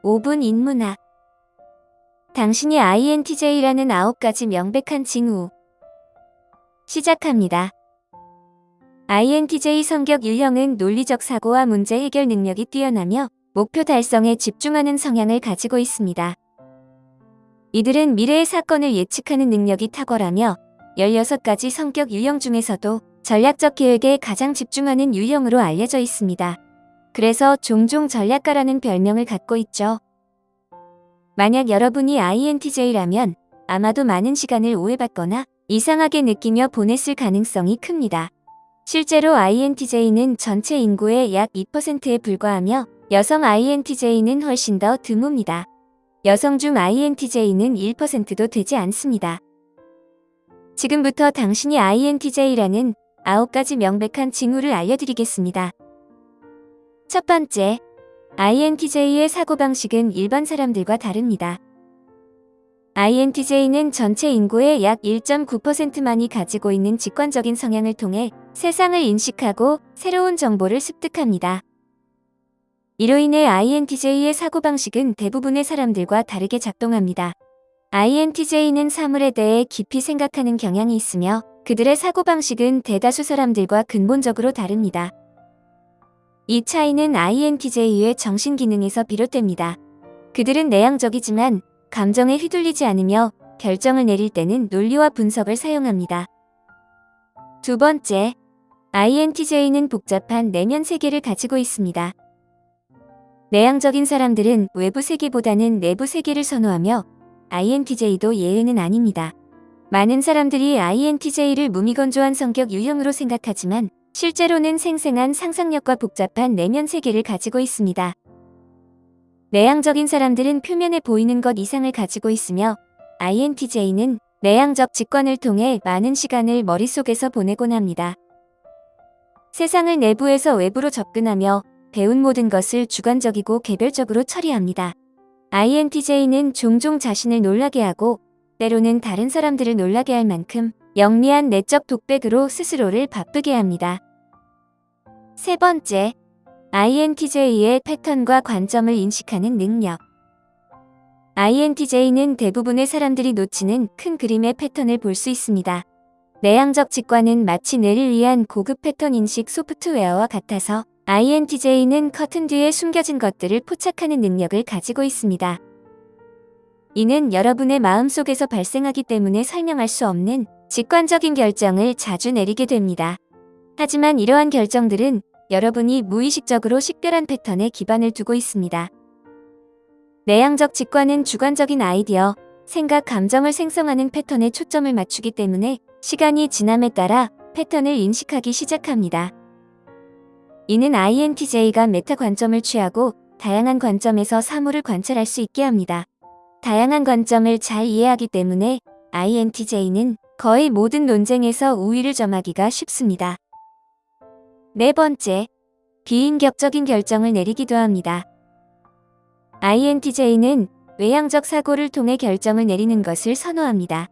5분 인문학. 당신이 INTJ라는 9가지 명백한 징후. 시작합니다. INTJ 성격 유형은 논리적 사고와 문제 해결 능력이 뛰어나며 목표 달성에 집중하는 성향을 가지고 있습니다. 이들은 미래의 사건을 예측하는 능력이 탁월하며 16가지 성격 유형 중에서도 전략적 계획에 가장 집중하는 유형으로 알려져 있습니다. 그래서 종종 전략가라는 별명을 갖고 있죠. 만약 여러분이 INTJ라면 아마도 많은 시간을 오해받거나 이상하게 느끼며 보냈을 가능성이 큽니다. 실제로 INTJ는 전체 인구의 약 2%에 불과하며 여성 INTJ는 훨씬 더 드뭅니다. 여성 중 INTJ는 1%도 되지 않습니다. 지금부터 당신이 INTJ라는 9가지 명백한 징후를 알려드리겠습니다. 첫 번째, INTJ의 사고방식은 일반 사람들과 다릅니다. INTJ는 전체 인구의 약 1.9%만이 가지고 있는 직관적인 성향을 통해 세상을 인식하고 새로운 정보를 습득합니다. 이로 인해 INTJ의 사고방식은 대부분의 사람들과 다르게 작동합니다. INTJ는 사물에 대해 깊이 생각하는 경향이 있으며 그들의 사고방식은 대다수 사람들과 근본적으로 다릅니다. 이 차이는 INTJ의 정신기능에서 비롯됩니다. 그들은 내향적이지만 감정에 휘둘리지 않으며 결정을 내릴 때는 논리와 분석을 사용합니다. 두 번째, INTJ는 복잡한 내면 세계를 가지고 있습니다. 내향적인 사람들은 외부 세계보다는 내부 세계를 선호하며 INTJ도 예외는 아닙니다. 많은 사람들이 INTJ를 무미건조한 성격 유형으로 생각하지만 실제로는 생생한 상상력과 복잡한 내면 세계를 가지고 있습니다. 내향적인 사람들은 표면에 보이는 것 이상을 가지고 있으며 INTJ는 내향적 직관을 통해 많은 시간을 머릿속에서 보내곤 합니다. 세상을 내부에서 외부로 접근하며 배운 모든 것을 주관적이고 개별적으로 처리합니다. INTJ는 종종 자신을 놀라게 하고 때로는 다른 사람들을 놀라게 할 만큼 영리한 내적 독백으로 스스로를 바쁘게 합니다. 세 번째, INTJ의 패턴과 관점을 인식하는 능력. INTJ는 대부분의 사람들이 놓치는 큰 그림의 패턴을 볼 수 있습니다. 내향적 직관은 마치 뇌를 위한 고급 패턴 인식 소프트웨어와 같아서 INTJ는 커튼 뒤에 숨겨진 것들을 포착하는 능력을 가지고 있습니다. 이는 여러분의 마음속에서 발생하기 때문에 설명할 수 없는 직관적인 결정을 자주 내리게 됩니다. 하지만 이러한 결정들은 여러분이 무의식적으로 식별한 패턴에 기반을 두고 있습니다. 내향적 직관은 주관적인 아이디어, 생각, 감정을 생성하는 패턴에 초점을 맞추기 때문에 시간이 지남에 따라 패턴을 인식하기 시작합니다. 이는 INTJ가 메타 관점을 취하고 다양한 관점에서 사물을 관찰할 수 있게 합니다. 다양한 관점을 잘 이해하기 때문에 INTJ는 거의 모든 논쟁에서 우위를 점하기가 쉽습니다. 네 번째, 비인격적인 결정을 내리기도 합니다. INTJ는 외향적 사고를 통해 결정을 내리는 것을 선호합니다.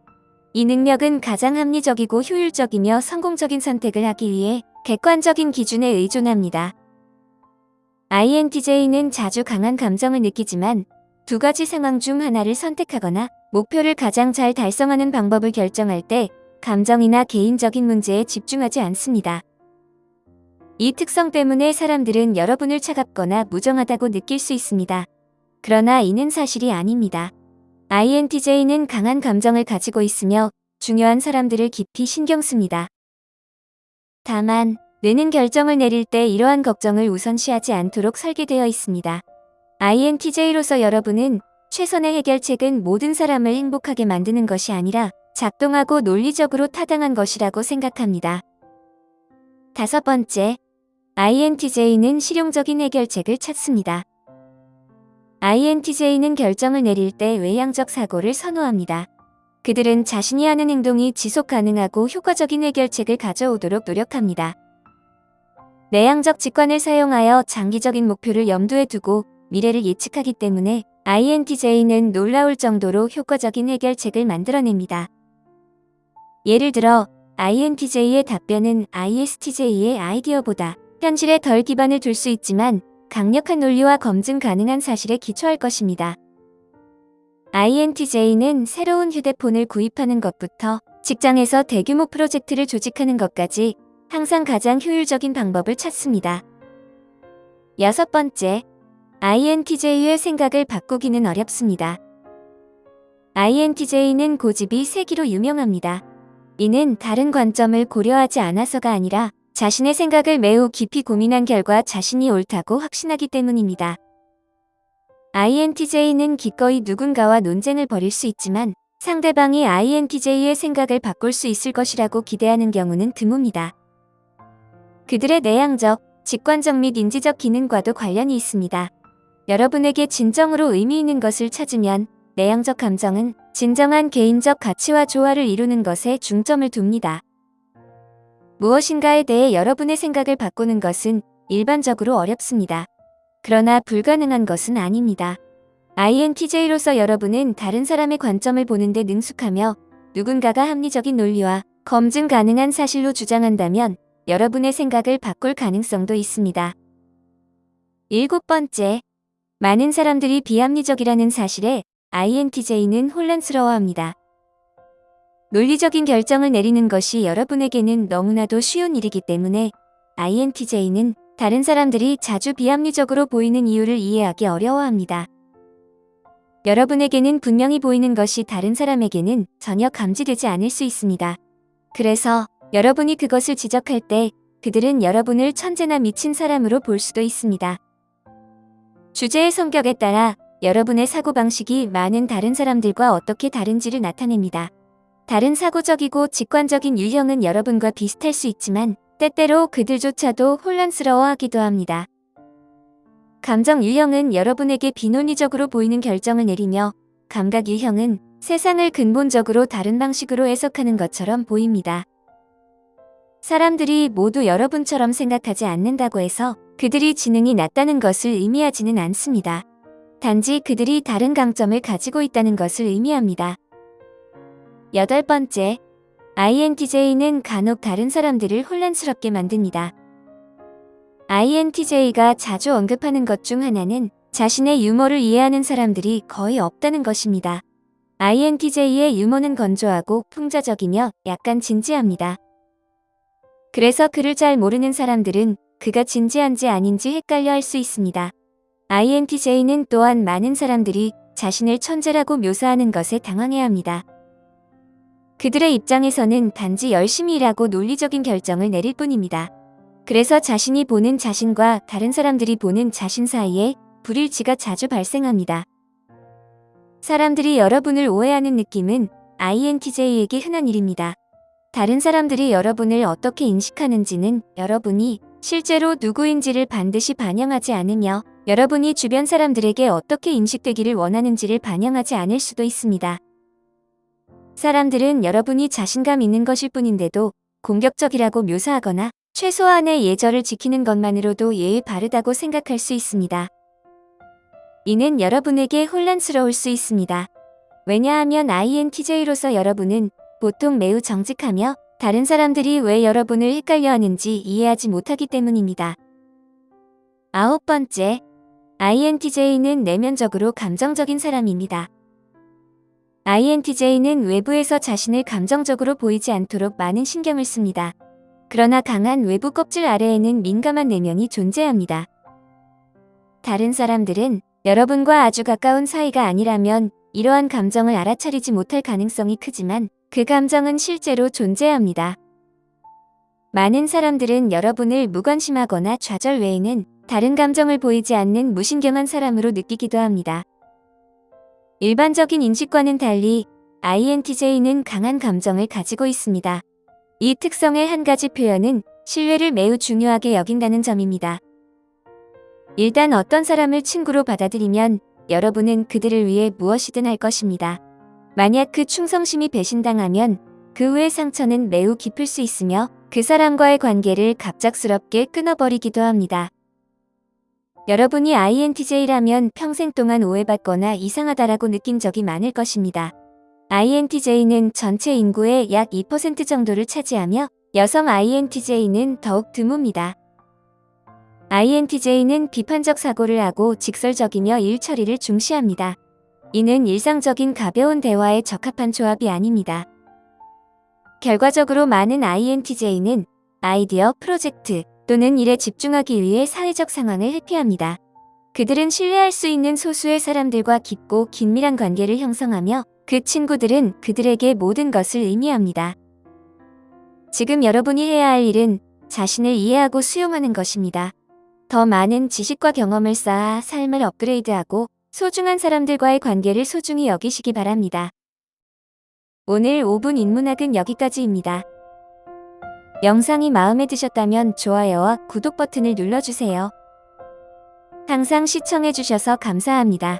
이 능력은 가장 합리적이고 효율적이며 성공적인 선택을 하기 위해 객관적인 기준에 의존합니다. INTJ는 자주 강한 감정을 느끼지만 두 가지 상황 중 하나를 선택하거나 목표를 가장 잘 달성하는 방법을 결정할 때 감정이나 개인적인 문제에 집중하지 않습니다. 이 특성 때문에 사람들은 여러분을 차갑거나 무정하다고 느낄 수 있습니다. 그러나 이는 사실이 아닙니다. INTJ는 강한 감정을 가지고 있으며 중요한 사람들을 깊이 신경 씁니다. 다만, 뇌는 결정을 내릴 때 이러한 걱정을 우선시하지 않도록 설계되어 있습니다. INTJ로서 여러분은 최선의 해결책은 모든 사람을 행복하게 만드는 것이 아니라 작동하고 논리적으로 타당한 것이라고 생각합니다. 다섯 번째, INTJ는 실용적인 해결책을 찾습니다. INTJ는 결정을 내릴 때 외향적 사고를 선호합니다. 그들은 자신이 하는 행동이 지속 가능하고 효과적인 해결책을 가져오도록 노력합니다. 내향적 직관을 사용하여 장기적인 목표를 염두에 두고 미래를 예측하기 때문에 INTJ는 놀라울 정도로 효과적인 해결책을 만들어냅니다. 예를 들어 INTJ의 답변은 ISTJ의 아이디어보다 현실에 덜 기반을 둘 수 있지만 강력한 논리와 검증 가능한 사실에 기초할 것입니다. INTJ는 새로운 휴대폰을 구입하는 것부터 직장에서 대규모 프로젝트를 조직하는 것까지 항상 가장 효율적인 방법을 찾습니다. 6번째, INTJ의 생각을 바꾸기는 어렵습니다. INTJ는 고집이 세기로 유명합니다. 이는 다른 관점을 고려하지 않아서가 아니라 자신의 생각을 매우 깊이 고민한 결과 자신이 옳다고 확신하기 때문입니다. INTJ는 기꺼이 누군가와 논쟁을 벌일 수 있지만 상대방이 INTJ의 생각을 바꿀 수 있을 것이라고 기대하는 경우는 드뭅니다. 그들의 내향적, 직관적 및 인지적 기능과도 관련이 있습니다. 여러분에게 진정으로 의미 있는 것을 찾으면 내향적 감정은 진정한 개인적 가치와 조화를 이루는 것에 중점을 둡니다. 무엇인가에 대해 여러분의 생각을 바꾸는 것은 일반적으로 어렵습니다. 그러나 불가능한 것은 아닙니다. INTJ로서 여러분은 다른 사람의 관점을 보는데 능숙하며 누군가가 합리적인 논리와 검증 가능한 사실로 주장한다면 여러분의 생각을 바꿀 가능성도 있습니다. 7번째, 많은 사람들이 비합리적이라는 사실에 INTJ는 혼란스러워합니다. 논리적인 결정을 내리는 것이 여러분에게는 너무나도 쉬운 일이기 때문에 INTJ는 다른 사람들이 자주 비합리적으로 보이는 이유를 이해하기 어려워합니다. 여러분에게는 분명히 보이는 것이 다른 사람에게는 전혀 감지되지 않을 수 있습니다. 그래서 여러분이 그것을 지적할 때 그들은 여러분을 천재나 미친 사람으로 볼 수도 있습니다. 주제의 성격에 따라 여러분의 사고방식이 많은 다른 사람들과 어떻게 다른지를 나타냅니다. 다른 사고적이고 직관적인 유형은 여러분과 비슷할 수 있지만 때때로 그들조차도 혼란스러워하기도 합니다. 감정 유형은 여러분에게 비논리적으로 보이는 결정을 내리며 감각 유형은 세상을 근본적으로 다른 방식으로 해석하는 것처럼 보입니다. 사람들이 모두 여러분처럼 생각하지 않는다고 해서 그들이 지능이 낮다는 것을 의미하지는 않습니다. 단지 그들이 다른 강점을 가지고 있다는 것을 의미합니다. 8번째, INTJ는 간혹 다른 사람들을 혼란스럽게 만듭니다. INTJ가 자주 언급하는 것 중 하나는 자신의 유머를 이해하는 사람들이 거의 없다는 것입니다. INTJ의 유머는 건조하고 풍자적이며 약간 진지합니다. 그래서 그를 잘 모르는 사람들은 그가 진지한지 아닌지 헷갈려 할 수 있습니다. INTJ는 또한 많은 사람들이 자신을 천재라고 묘사하는 것에 당황해합니다. 그들의 입장에서는 단지 열심히 일하고 논리적인 결정을 내릴 뿐입니다. 그래서 자신이 보는 자신과 다른 사람들이 보는 자신 사이에 불일치가 자주 발생합니다. 사람들이 여러분을 오해하는 느낌은 INTJ에게 흔한 일입니다. 다른 사람들이 여러분을 어떻게 인식하는지는 여러분이 실제로 누구인지를 반드시 반영하지 않으며 여러분이 주변 사람들에게 어떻게 인식되기를 원하는지를 반영하지 않을 수도 있습니다. 사람들은 여러분이 자신감 있는 것일 뿐인데도 공격적이라고 묘사하거나 최소한의 예절을 지키는 것만으로도 예의 바르다고 생각할 수 있습니다. 이는 여러분에게 혼란스러울 수 있습니다. 왜냐하면 INTJ로서 여러분은 보통 매우 정직하며 다른 사람들이 왜 여러분을 헷갈려하는지 이해하지 못하기 때문입니다. 9번째, INTJ는 내면적으로 감정적인 사람입니다. INTJ는 외부에서 자신을 감정적으로 보이지 않도록 많은 신경을 씁니다. 그러나 강한 외부 껍질 아래에는 민감한 내면이 존재합니다. 다른 사람들은 여러분과 아주 가까운 사이가 아니라면 이러한 감정을 알아차리지 못할 가능성이 크지만 그 감정은 실제로 존재합니다. 많은 사람들은 여러분을 무관심하거나 좌절 외에는 다른 감정을 보이지 않는 무신경한 사람으로 느끼기도 합니다. 일반적인 인식과는 달리 INTJ는 강한 감정을 가지고 있습니다. 이 특성의 한 가지 표현은 신뢰를 매우 중요하게 여긴다는 점입니다. 일단 어떤 사람을 친구로 받아들이면 여러분은 그들을 위해 무엇이든 할 것입니다. 만약 그 충성심이 배신당하면 그 후의 상처는 매우 깊을 수 있으며 그 사람과의 관계를 갑작스럽게 끊어버리기도 합니다. 여러분이 INTJ라면 평생 동안 오해받거나 이상하다라고 느낀 적이 많을 것입니다. INTJ는 전체 인구의 약 2% 정도를 차지하며 여성 INTJ는 더욱 드뭅니다. INTJ는 비판적 사고를 하고 직설적이며 일 처리를 중시합니다. 이는 일상적인 가벼운 대화에 적합한 조합이 아닙니다. 결과적으로 많은 INTJ는 아이디어, 프로젝트 또는 일에 집중하기 위해 사회적 상황을 회피합니다. 그들은 신뢰할 수 있는 소수의 사람들과 깊고 긴밀한 관계를 형성하며 그 친구들은 그들에게 모든 것을 의미합니다. 지금 여러분이 해야 할 일은 자신을 이해하고 수용하는 것입니다. 더 많은 지식과 경험을 쌓아 삶을 업그레이드하고 소중한 사람들과의 관계를 소중히 여기시기 바랍니다. 오늘 5분 인문학은 여기까지입니다. 영상이 마음에 드셨다면 좋아요와 구독 버튼을 눌러주세요. 항상 시청해주셔서 감사합니다.